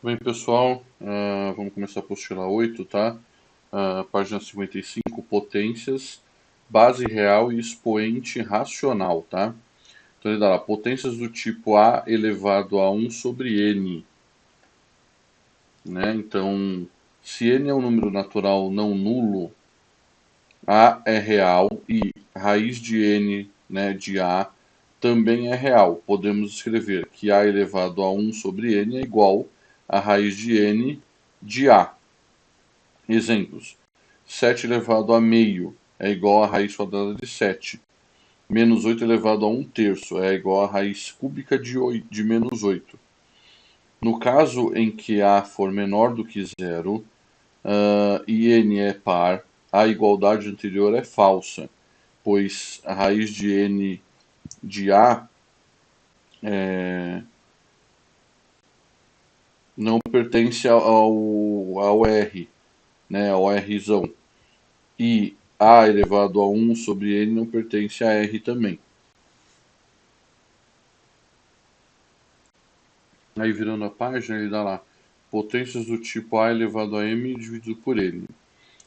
Bem, pessoal, vamos começar a apostila 8, tá? Página 55, potências, base real e expoente racional, tá? Então ele dá lá, potências do tipo A elevado a 1 sobre N, né? Então, se N é um número natural não nulo, A é real e raiz de N, né, de A também é real. Podemos escrever que A elevado a 1 sobre N é igual a raiz de N de A. Exemplos: 7 elevado a meio é igual a raiz quadrada de 7. Menos 8 elevado a 1 terço é igual a raiz cúbica de menos 8. No caso em que A for menor do que zero e N é par, a igualdade anterior é falsa, pois a raiz de N de A não pertence ao R, né, ao Rzão. E A elevado a 1 sobre N não pertence a R também. Aí virando a página, ele dá lá potências do tipo A elevado a M dividido por N.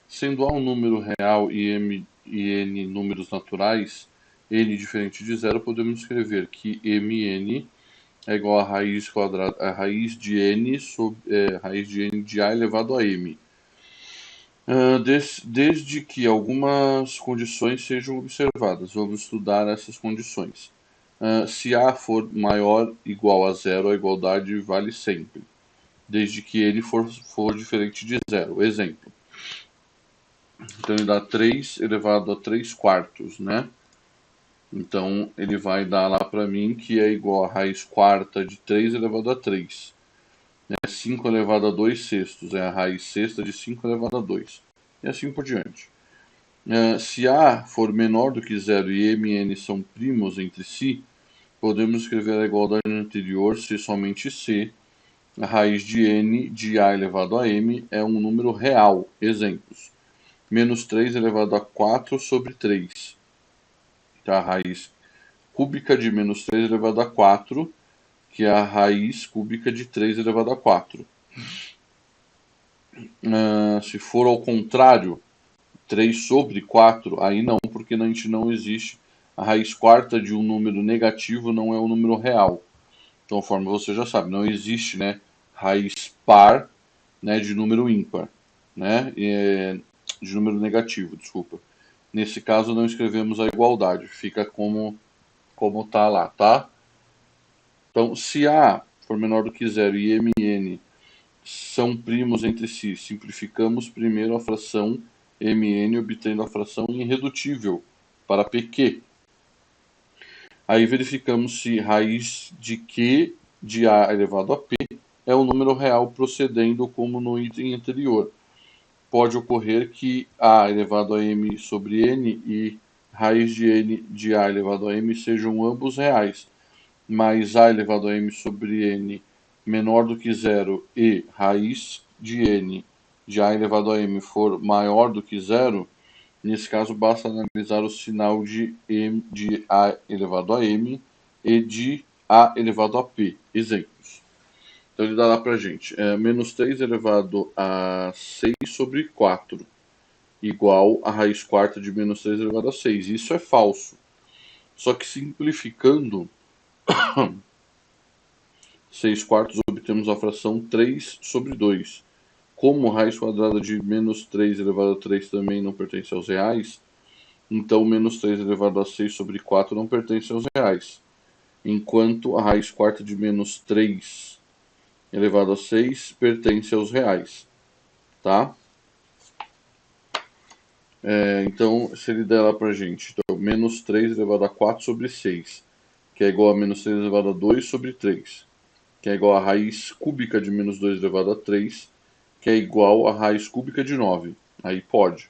Sendo A um número real e M e N números naturais, N diferente de zero, podemos escrever que Mn é igual a raiz quadrada, a raiz de N raiz de N de A elevado a M. Desde que algumas condições sejam observadas. Vamos estudar essas condições. Se A for maior ou igual a zero, a igualdade vale sempre, desde que ele for diferente de zero. Exemplo. Então ele dá 3 elevado a 3 quartos, né? Então ele vai dar lá para mim que é igual a raiz quarta de 3 elevado a 3. 5 elevado a 2 sextos é a raiz sexta de 5 elevado a 2. E assim por diante. Se A for menor do que zero e M e N são primos entre si, podemos escrever a igualdade anterior se somente C, a raiz de N de A elevado a M, é um número real. Exemplos: menos 3 elevado a 4 sobre 3. Tá? A raiz cúbica de menos 3 elevado a 4, que é a raiz cúbica de 3 elevado a 4. Se for ao contrário, 3 sobre 4, aí não, porque a gente não existe. A raiz quarta de um número negativo não é um número real. Então, conforme você já sabe, não existe, né, raiz par, né, de número ímpar, né, de número negativo, desculpa. Nesse caso, não escrevemos a igualdade, fica como tá lá, tá? Então, se A for menor do que zero e M e N são primos entre si, simplificamos primeiro a fração Mn, obtendo a fração irredutível para PQ. Aí verificamos se raiz de Q de A elevado a P é um número real procedendo como no item anterior. Pode ocorrer que A elevado a M sobre N e raiz de N de A elevado a M sejam ambos reais, mas A elevado a M sobre N menor do que zero e raiz de N de A elevado a M for maior do que zero, nesse caso basta analisar o sinal de A elevado a M e de A elevado a P. Exemplos. Então ele dá lá pra gente, menos 3 elevado a 6 sobre 4, igual a raiz quarta de menos 3 elevado a 6. Isso é falso. Só que simplificando, 6 quartos obtemos a fração 3 sobre 2. Como raiz quadrada de menos 3 elevado a 3 também não pertence aos reais, então menos 3 elevado a 6 sobre 4 não pertence aos reais. Enquanto a raiz quarta de menos 3 elevado a 6 pertence aos reais. Tá? Então, se ele der lá pra gente, então, menos 3 elevado a 4 sobre 6, que é igual a menos 3 elevado a 2 sobre 3, que é igual a raiz cúbica de menos 2 elevado a 3, que é igual a raiz cúbica de 9. Aí pode.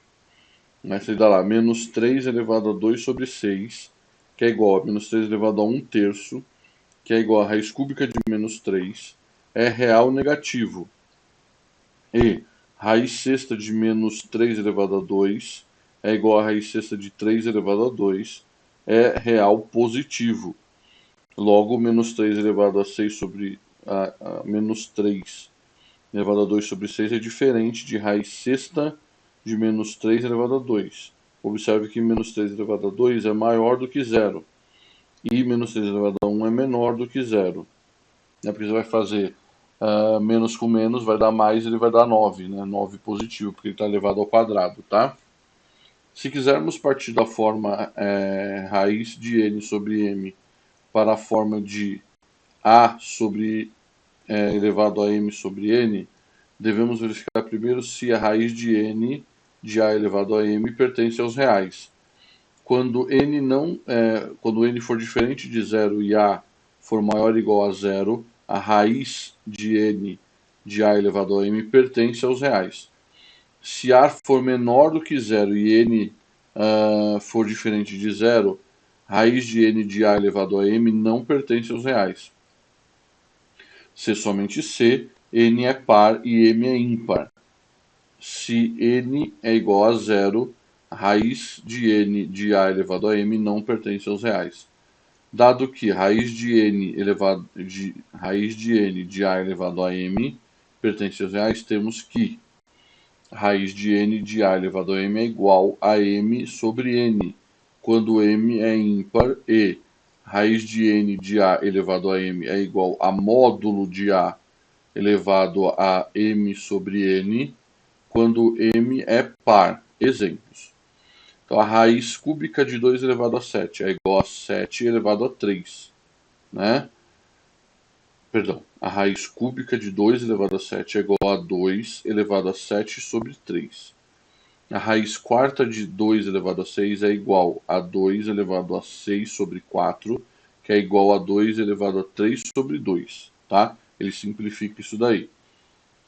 Mas se ele dá lá menos 3 elevado a 2 sobre 6, que é igual a menos 3 elevado a 1 terço, que é igual a raiz cúbica de menos 3, é real negativo. E raiz sexta de menos 3 elevado a 2 é igual a raiz sexta de 3 elevado a 2, é real positivo. Logo, menos 3 elevado a 6 sobre menos 3 elevado a 2 sobre 6 é diferente de raiz sexta de menos 3 elevado a 2. Observe que menos 3 elevado a 2 é maior do que zero. E menos 3 elevado a 1 é menor do que zero. Porque você vai fazer menos com menos, vai dar mais, ele vai dar 9, né? 9 positivo, porque ele está elevado ao quadrado, tá? Se quisermos partir da forma raiz de n sobre m para a forma de a sobre elevado a m sobre n, devemos verificar primeiro se a raiz de n de a elevado a m pertence aos reais. Quando n for diferente de zero e a for maior ou igual a zero, a raiz de n de a elevado a m pertence aos reais. Se a for menor do que zero e n for diferente de zero, raiz de n de a elevado a m não pertence aos reais. Se somente C, n é par e m é ímpar. Se n é igual a zero, a raiz de n de a elevado a m não pertence aos reais. Dado que raiz de n de a elevado a m pertence aos reais, temos que raiz de n de a elevado a m é igual a m sobre n, quando m é ímpar, e raiz de n de a elevado a m é igual a módulo de a elevado a m sobre n, quando m é par. Exemplos. Então, a raiz cúbica de 2 elevado a 7 é igual a 7 elevado a 3. Né? Perdão, a raiz cúbica de 2 elevado a 7 é igual a 2 elevado a 7 sobre 3. A raiz quarta de 2 elevado a 6 é igual a 2 elevado a 6 sobre 4, que é igual a 2 elevado a 3 sobre 2. Tá? Ele simplifica isso daí.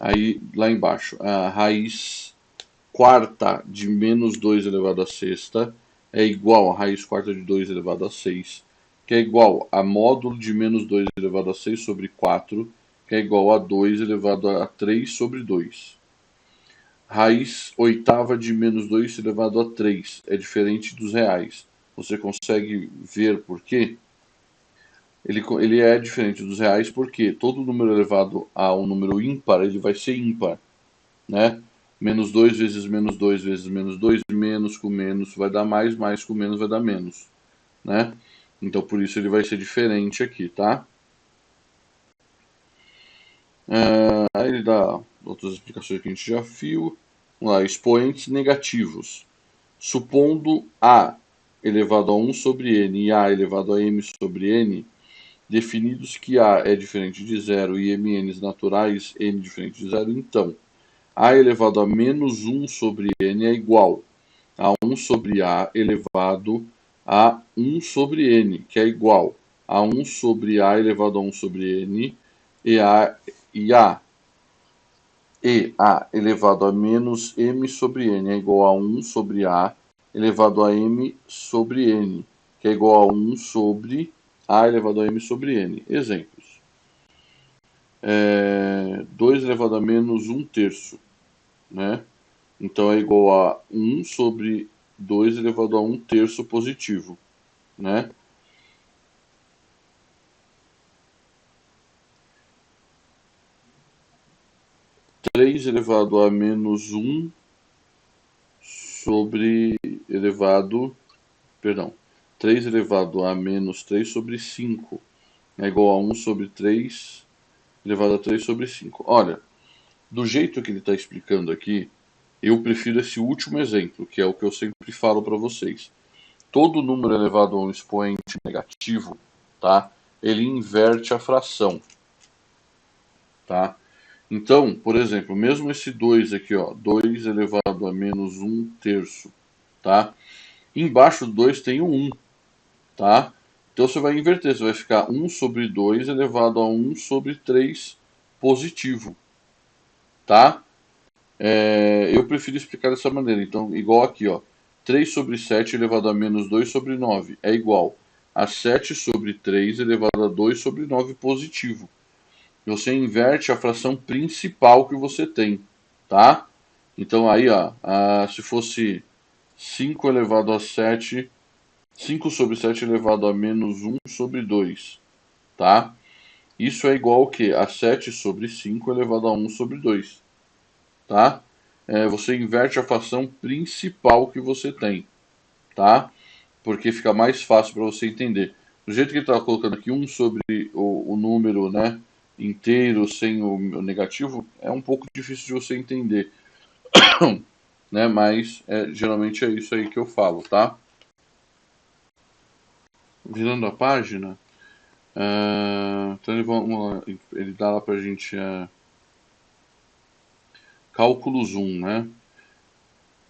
Aí, lá embaixo, a raiz quarta de menos 2 elevado a sexta é igual a raiz quarta de 2 elevado a 6, que é igual a módulo de menos 2 elevado a 6 sobre 4, que é igual a 2 elevado a 3 sobre 2. Raiz oitava de menos 2 elevado a 3 é diferente dos reais. Você consegue ver por quê? Ele é diferente dos reais porque todo número elevado a um número ímpar, ele vai ser ímpar, né? Menos 2 vezes menos 2 vezes menos 2, menos com menos vai dar mais, mais com menos vai dar menos, né? Então, por isso ele vai ser diferente aqui, tá? Aí ele dá outras explicações que a gente já viu. Vamos lá, expoentes negativos. Supondo a elevado a 1 sobre n e a elevado a m sobre n, definidos que a é diferente de zero e mn's naturais, n diferente de zero, então a elevado a menos 1 sobre n é igual a 1 sobre a elevado a 1 sobre n, que é igual a 1 sobre a elevado a 1 sobre n, e a elevado a menos m sobre n é igual a 1 sobre a elevado a m sobre n, que é igual a 1 sobre a elevado a m sobre n. Exemplos. 2 elevado a menos 1 terço, né? Então é igual a 1 sobre 2 elevado a 1 terço positivo, né? Três elevado a menos 1 sobre elevado... Perdão. 3 elevado a menos 3 sobre 5 é igual a 1 sobre 3 elevado a 3 sobre 5. Olha, do jeito que ele está explicando aqui, eu prefiro esse último exemplo, que é o que eu sempre falo para vocês. Todo número elevado a um expoente negativo, tá? Ele inverte a fração, tá? Então, por exemplo, mesmo esse 2 aqui, ó, 2 elevado a menos 1 terço, tá? Embaixo do 2 tem o 1, tá? Então você vai inverter, você vai ficar 1 sobre 2 elevado a 1 sobre 3 positivo, tá? Eu prefiro explicar dessa maneira. Então, igual aqui, ó. 3 sobre 7 elevado a menos 2 sobre 9 é igual a 7 sobre 3 elevado a 2 sobre 9 positivo. Você inverte a fração principal que você tem, tá? Então aí, ó, se fosse 5 elevado a 7, 5 sobre 7 elevado a menos 1 sobre 2, tá? Isso é igual ao que? A 7 sobre 5 elevado a 1 sobre 2. Tá? Você inverte a fração principal que você tem. Tá? Porque fica mais fácil para você entender. Do jeito que ele está colocando aqui 1 sobre o número, né, inteiro sem o negativo, é um pouco difícil de você entender. Né? Mas geralmente é isso aí que eu falo, tá? Virando a página, então ele dá lá pra gente cálculos 1, né?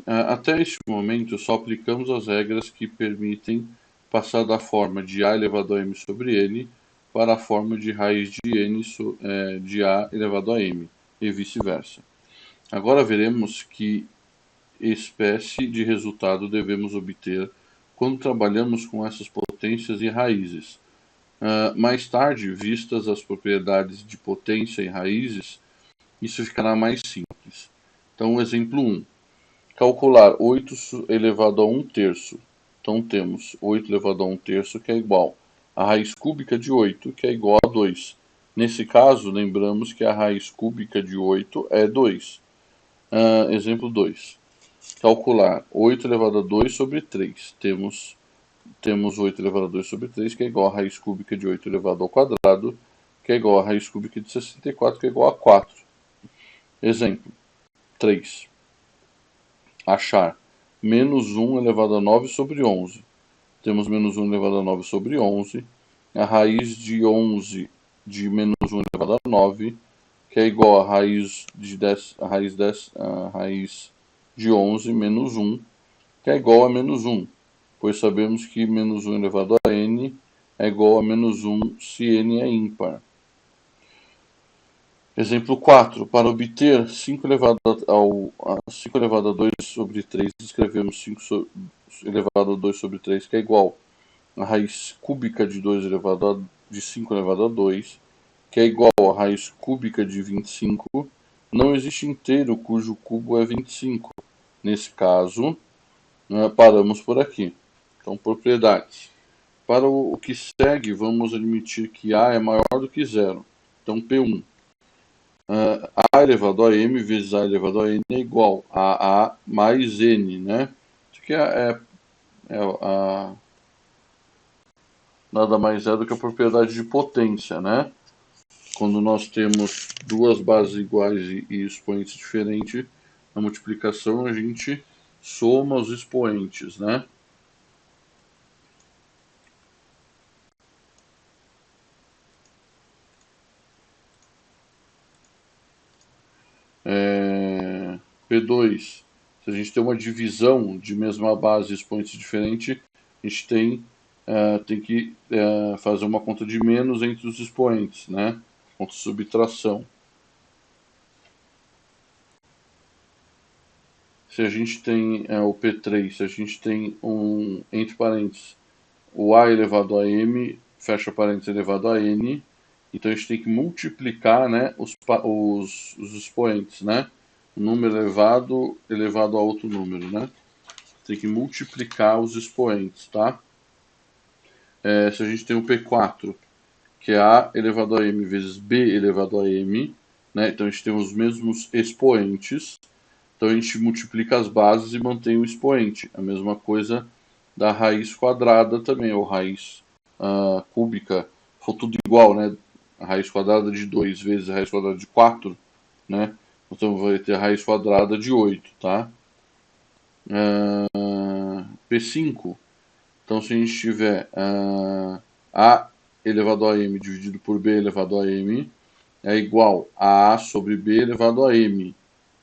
Até este momento só aplicamos as regras que permitem passar da forma de a elevado a m sobre n para a forma de raiz de n de a elevado a m e vice-versa. Agora veremos que espécie de resultado devemos obter quando trabalhamos com essas potências e raízes. Mais tarde, vistas as propriedades de potência e raízes, isso ficará mais simples. Então, exemplo 1. Calcular 8 elevado a 1 terço. Então, temos 8 elevado a 1 terço, que é igual a raiz cúbica de 8, que é igual a 2. Nesse caso, lembramos que a raiz cúbica de 8 é 2. Exemplo 2. Calcular 8 elevado a 2 sobre 3. Temos 8 elevado a 2 sobre 3, que é igual a raiz cúbica de 8 elevado ao quadrado, que é igual a raiz cúbica de 64, que é igual a 4. Exemplo 3. Achar menos 1 elevado a 9 sobre 11. Temos menos 1 elevado a 9 sobre 11. A raiz de 11 de menos 1 elevado a 9, que é igual a raiz de 10, a raiz de 11 menos 1, que é igual a menos 1, pois sabemos que menos 1 elevado a n é igual a menos 1 se n é ímpar. Exemplo 4. Para obter 5 elevado a 2 sobre 3, escrevemos 5 elevado a 2 sobre 3, que é igual a raiz cúbica de 5 elevado a 2, que é igual a raiz cúbica de 25. Não existe inteiro cujo cubo é 25. Nesse caso, paramos por aqui. Então, propriedades. Para o que segue, vamos admitir que A é maior do que zero. Então, P1. A elevado a m vezes A elevado a n é igual a A mais n, né? Isso aqui nada mais é do que a propriedade de potência, né? Quando nós temos duas bases iguais e expoentes diferentes, na multiplicação a gente soma os expoentes, né? P2, se a gente tem uma divisão de mesma base e expoentes diferentes, a gente tem que fazer uma conta de menos entre os expoentes, né? Conta de subtração. Se a gente tem o P3, se a gente tem entre parênteses, o A elevado a m, fecha parênteses, elevado a n, então a gente tem que multiplicar, né, os expoentes, né? Um número elevado a outro número, né? Tem que multiplicar os expoentes, tá? Se a gente tem o P4, que é A elevado a m vezes B elevado a m, né? Então a gente tem os mesmos expoentes, então a gente multiplica as bases e mantém o expoente. A mesma coisa da raiz quadrada também, ou raiz cúbica, for tudo igual, né? A raiz quadrada de 2 vezes a raiz quadrada de 4, né? Então vai ter a raiz quadrada de 8, tá? P5, então se a gente tiver A elevado a m dividido por B elevado a m é igual a A sobre B elevado a m,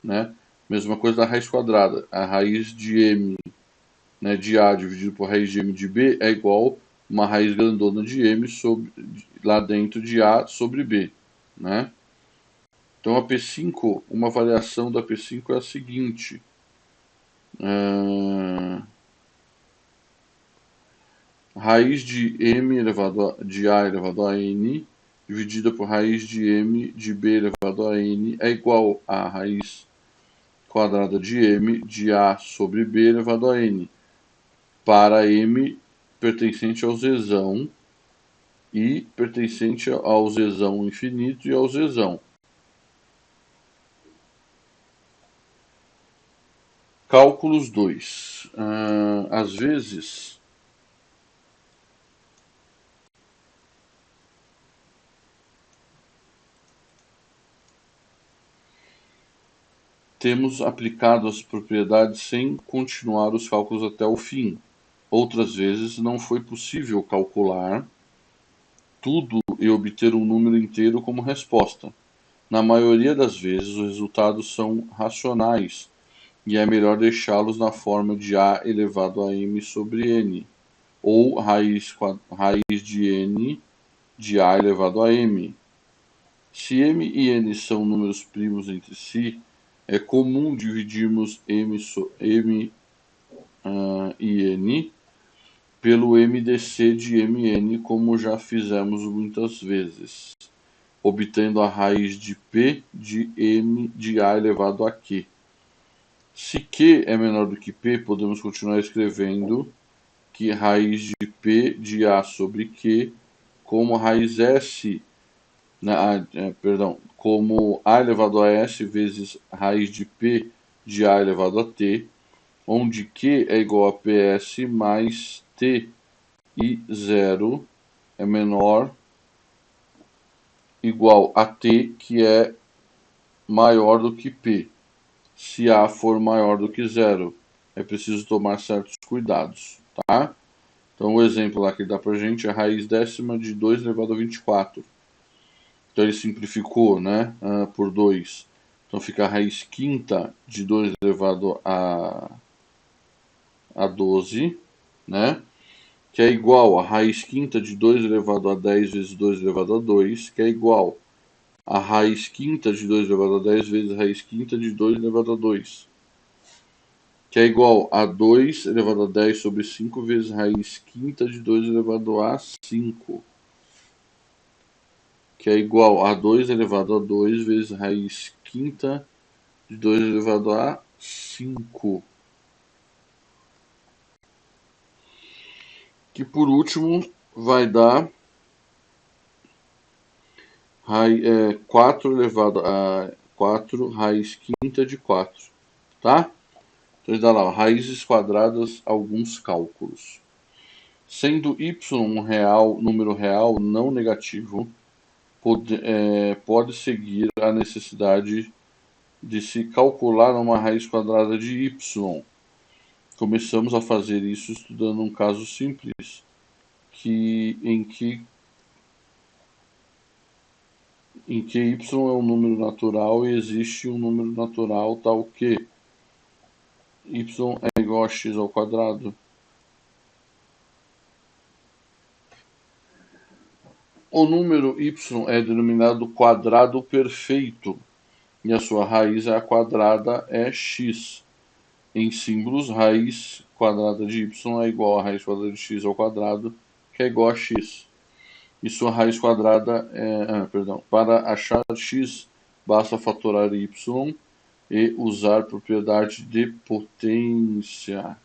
né? Mesma coisa da raiz quadrada, a raiz de m, né, de A dividido por raiz de m de B é igual uma raiz grandona de m lá dentro de A sobre B, né? Então a P5, uma variação da P5 é a seguinte. Raiz de m de A elevado a n dividida por raiz de m de B elevado a n é igual a raiz quadrada de m de A sobre B elevado a n, para m pertencente ao zezão e pertencente ao zezão infinito e ao zezão. Cálculos 2. Às vezes, temos aplicado as propriedades sem continuar os cálculos até o fim. Outras vezes, não foi possível calcular tudo e obter um número inteiro como resposta. Na maioria das vezes, os resultados são racionais e é melhor deixá-los na forma de a elevado a m sobre n, ou raiz de n de a elevado a m. Se m e n são números primos entre si, é comum dividirmos m e n pelo MDC de mn, como já fizemos muitas vezes, obtendo a raiz de p de m de a elevado a q. Se q é menor do que p, podemos continuar escrevendo que raiz de p de a sobre q como raiz s, como a elevado a s vezes raiz de p de a elevado a t, onde q é igual a ps mais t e 0 é menor igual a t, que é maior do que p. Se a for maior do que 0, é preciso tomar certos cuidados, tá? Então o exemplo lá que dá pra gente é a raiz décima de 2 elevado a 24. Então ele simplificou, né, por 2. Então fica a raiz quinta de 2 elevado a 12, né? Que é igual a raiz quinta de 2 elevado a 10 vezes 2 elevado a 2, que é igual a raiz quinta de 2 elevado a 10 vezes a raiz quinta de 2 elevado a 2, que é igual a 2 elevado a 10 sobre 5 vezes raiz quinta de 2 elevado a 5, que é igual a 2 elevado a 2 vezes raiz quinta de 2 elevado a 5. Que por último vai dar 4 elevado a 4 raiz quinta de 4, tá? Então dá lá, raízes quadradas, alguns cálculos. Sendo y um número real não negativo, pode seguir a necessidade de se calcular uma raiz quadrada de y. Começamos a fazer isso estudando um caso simples, em que y é um número natural e existe um número natural tal que y é igual a x ao quadrado. O número y é denominado quadrado perfeito e a sua raiz quadrada é x. Em símbolos, raiz quadrada de y é igual a raiz quadrada de x ao quadrado, que é igual a x. E sua raiz quadrada para achar x, basta fatorar y e usar propriedade de potência.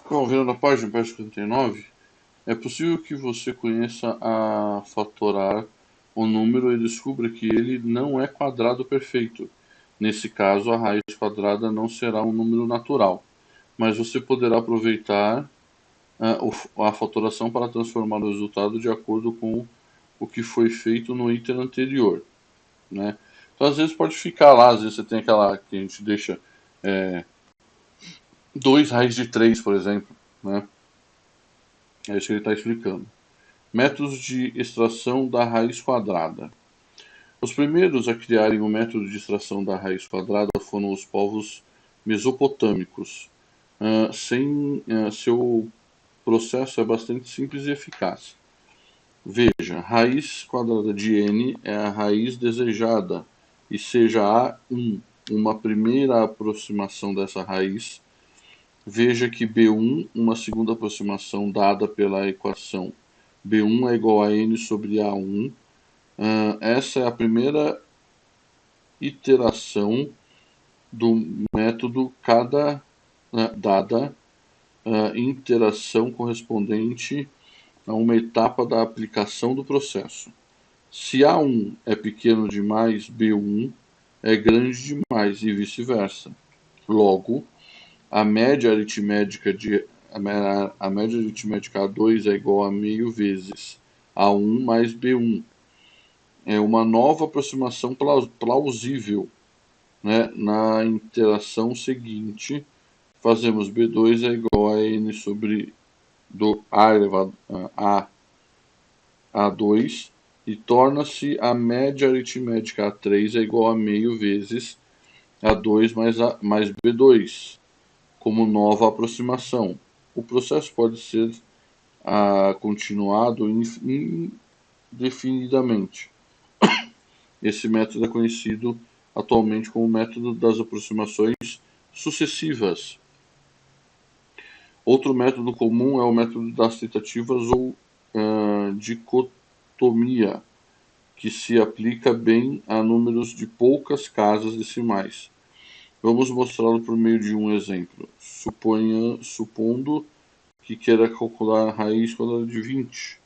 Bom, vendo na página 59, é possível que você conheça a fatorar o número e descubra que ele não é quadrado perfeito. Nesse caso, a raiz quadrada não será um número natural, mas você poderá aproveitar a fatoração para transformar o resultado de acordo com o que foi feito no item anterior, né? Então, às vezes pode ficar lá, às vezes você tem aquela que a gente deixa 2 raiz de 3, por exemplo, né? É isso que ele está explicando. Métodos de extração da raiz quadrada. Os primeiros a criarem o método de extração da raiz quadrada foram os povos mesopotâmicos. Seu processo é bastante simples e eficaz. Veja, raiz quadrada de n é a raiz desejada, e seja a 1 uma primeira aproximação dessa raiz, veja que b1, uma segunda aproximação dada pela equação b1 é igual a n sobre a1. Essa é a primeira iteração do método. Cada dada a interação correspondente a uma etapa da aplicação do processo. Se A1 é pequeno demais, B1 é grande demais e vice-versa. Logo, a média aritmética A2 é igual a meio vezes A1 mais B1. É uma nova aproximação plausível, né? Na interação seguinte, fazemos B2 é igual a N sobre A elevado a A2 e torna-se a média aritmética A3 é igual a meio vezes A2 mais B2, como nova aproximação. O processo pode ser continuado indefinidamente. Esse método é conhecido atualmente como método das aproximações sucessivas. Outro método comum é o método das tentativas ou dicotomia, que se aplica bem a números de poucas casas decimais. Vamos mostrá-lo por meio de um exemplo. Supondo que queira calcular a raiz quadrada de 20.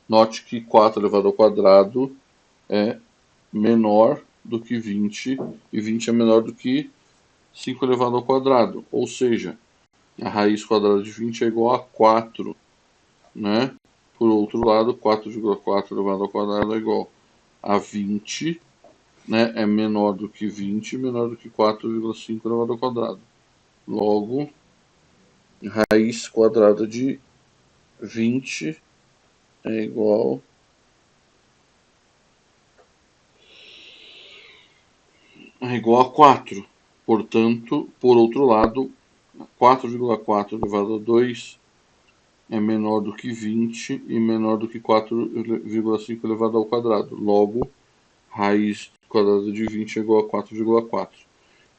Note que 4 elevado ao quadrado é menor do que 20 e 20 é menor do que 5 elevado ao quadrado. Ou seja, a raiz quadrada de 20 é igual a 4, né? Por outro lado, 4,4 elevado ao quadrado é igual a 20, né? É menor do que 20 e menor do que 4,5 elevado ao quadrado. Logo, raiz quadrada de 20 é igual a 4. Portanto, por outro lado, 4,4 elevado a 2 é menor do que 20 e menor do que 4,5 elevado ao quadrado. Logo, raiz quadrada de 20 é igual a 4,4.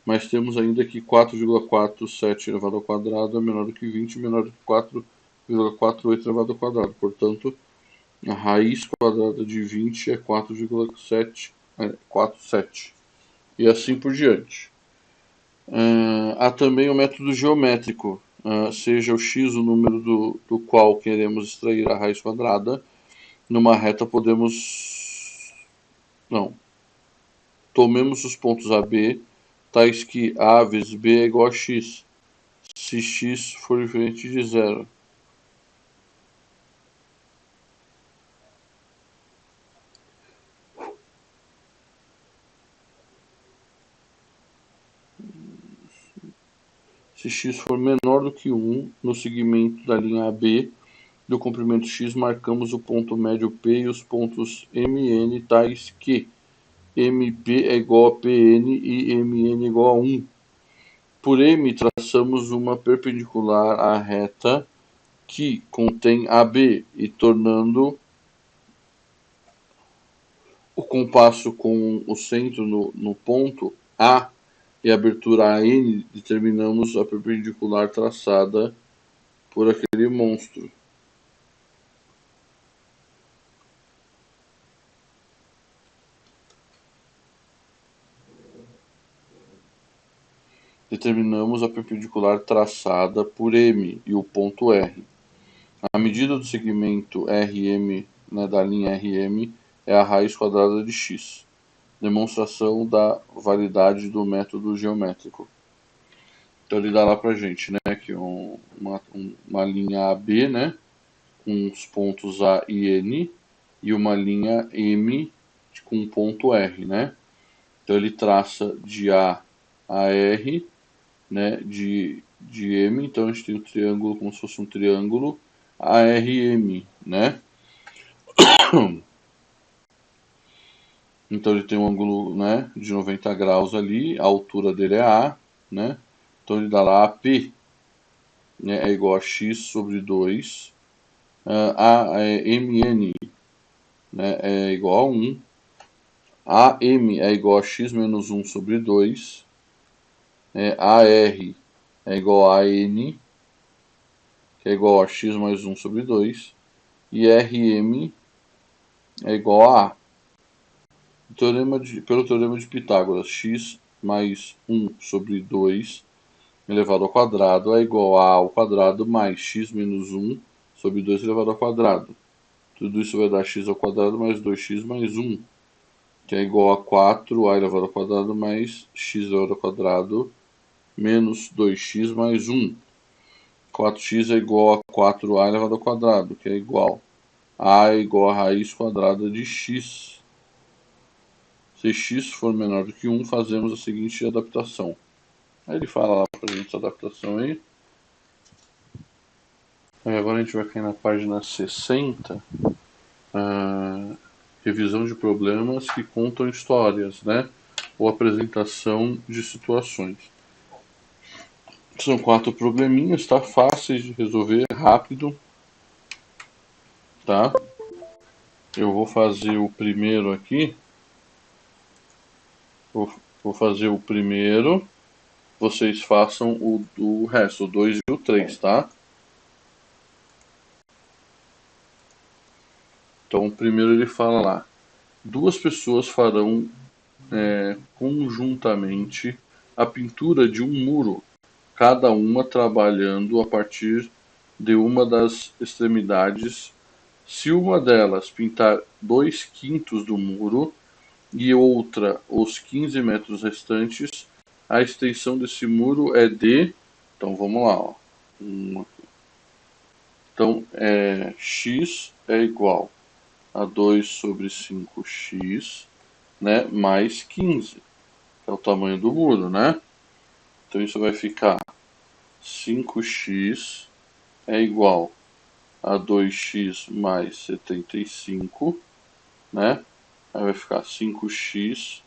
Mas temos ainda que 4,47 elevado ao quadrado é menor do que 20 e menor do que 4,48 elevado ao quadrado. Portanto, a raiz quadrada de 20 é 4,47. E assim por diante. Há também o método geométrico, seja o x o número do qual queremos extrair a raiz quadrada. Numa reta tomemos os pontos A, B, tais que A vezes B é igual a x, se x for diferente de zero. Se x for menor do que 1, no segmento da linha AB do comprimento x, marcamos o ponto médio P e os pontos MN tais que MP é igual a PN e MN é igual a 1. Por M, traçamos uma perpendicular à reta que contém AB e tornando o compasso com o centro no ponto A e a abertura AN, determinamos a perpendicular traçada por aquele monstro. Determinamos a perpendicular traçada por M e o ponto R. A medida do segmento RM, né, da linha RM, é a raiz quadrada de x. Demonstração da validade do método geométrico. Então ele dá lá pra gente, né, que uma linha AB, né, com os pontos A e N, e uma linha M com um ponto R, né. Então ele traça de A a R, né, de M, então a gente tem o triângulo como se fosse um triângulo ARM, né. Então ele tem um ângulo, né, de 90 graus ali, a altura dele é A, né? Então ele dá lá AP, né, é igual a x sobre 2, MN, né, é igual a 1, AM é igual a x menos 1 sobre 2, AR é igual a N, que é igual a x mais 1 sobre 2, e RM é igual a A. Pelo teorema de Pitágoras, x mais 1 sobre 2 elevado ao quadrado é igual a ao quadrado mais x menos 1 sobre 2 elevado ao quadrado. Tudo isso vai dar x ao quadrado mais 2x mais 1, que é igual a 4a elevado ao quadrado mais x elevado ao quadrado menos 2x mais 1. 4x é igual a 4a elevado ao quadrado, que é igual a é igual a raiz quadrada de x. Se x for menor do que 1, fazemos a seguinte adaptação. Aí ele fala lá pra gente essa adaptação aí. Aí agora a gente vai cair na página 60. Revisão de problemas que contam histórias, né? Ou apresentação de situações. São 4 probleminhas, tá? Fáceis de resolver, rápido. Tá? Eu vou fazer o primeiro aqui. Vou fazer o primeiro. Vocês façam o resto, o 2 e o 3, tá? Então, o primeiro ele fala lá: 2 pessoas farão conjuntamente a pintura de um muro, cada uma trabalhando a partir de uma das extremidades. Se uma delas pintar 2/5 do muro e outra os 15 metros restantes, a extensão desse muro é de... Então vamos lá, ó. Então x é igual a 2 sobre 5x, né, mais 15, que é o tamanho do muro, né? Então isso vai ficar 5x é igual a 2x mais 75, né? Aí vai ficar 5x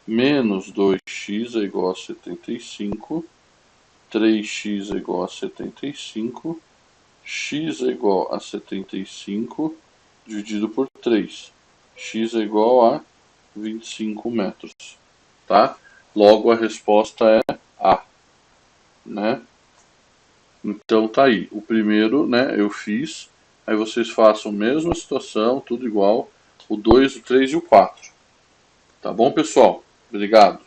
menos 2x é igual a 75, 3x é igual a 75, x é igual a 75 dividido por 3. X é igual a 25 metros, tá? Logo a resposta é A, né? Então tá aí, o primeiro, né, eu fiz, aí vocês façam a mesma situação, tudo igual, o 2, o 3 e o 4. Tá bom, pessoal? Obrigado.